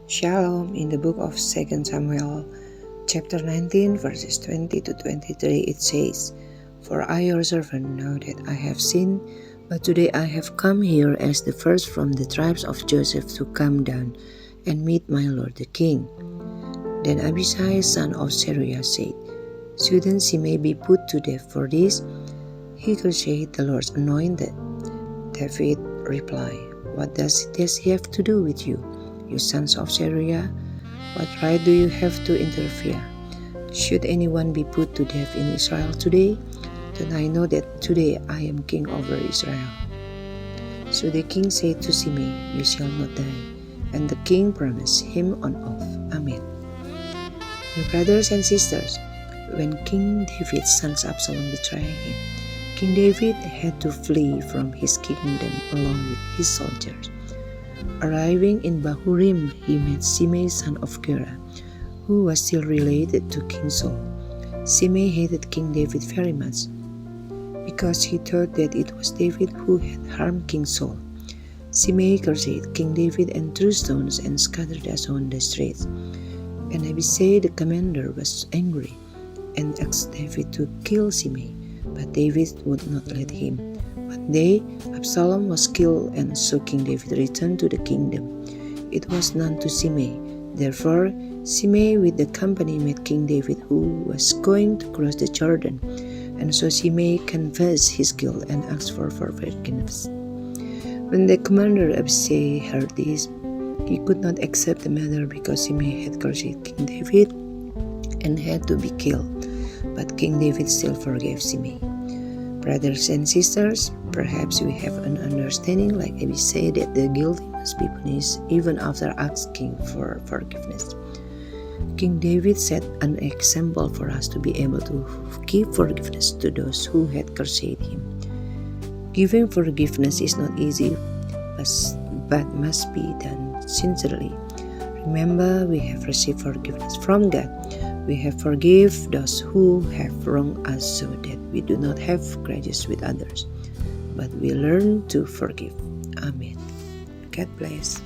Shalom. In the book of 2 Samuel, chapter 19, verses 20 to 23, it says, "For I your servant know that I have sinned, but today I have come here as the first from the tribes of Joseph to come down and meet my lord the king." Then Abishai son of Zeruiah said, "Shouldn't Shimei be put to death for this? He cursed the Lord's anointed." David replied, "What does this have to do with you, you sons of Zeruiah? What right do you have to interfere? Should anyone be put to death in Israel today? Then I know that today I am king over Israel." So the king said to Shimei, "You shall not die." And the king promised him on oath. Amen. My brothers and sisters, when King David's son Absalom betrayed him, King David had to flee from his kingdom along with his soldiers. Arriving in Bahurim, he met Shimei son of Gera, who was still related to King Saul. Shimei hated King David very much because he thought that it was David who had harmed King Saul. Shimei cursed King David and threw stones and scattered us on the streets. And Abishai the commander was angry and asked David to kill Shimei, but David would not let him. One day, Absalom was killed, and so King David returned to the kingdom. It was known to Shimei. Therefore, Shimei with the company met King David, who was going to cross the Jordan. And so Shimei confessed his guilt and asked for forgiveness. When the commander Abishai heard this, he could not accept the matter because Shimei had cursed King David and had to be killed. But King David still forgave Shimei. Brothers and sisters, perhaps we have an understanding like Abishai that the guilty must be punished even after asking for forgiveness. King David set an example for us to be able to give forgiveness to those who had cursed him. Giving forgiveness is not easy, but must be done sincerely. Remember, we have received forgiveness from God. We have forgiven those who have wronged us so that we do not have grudges with others, but we learn to forgive. Amen. God bless.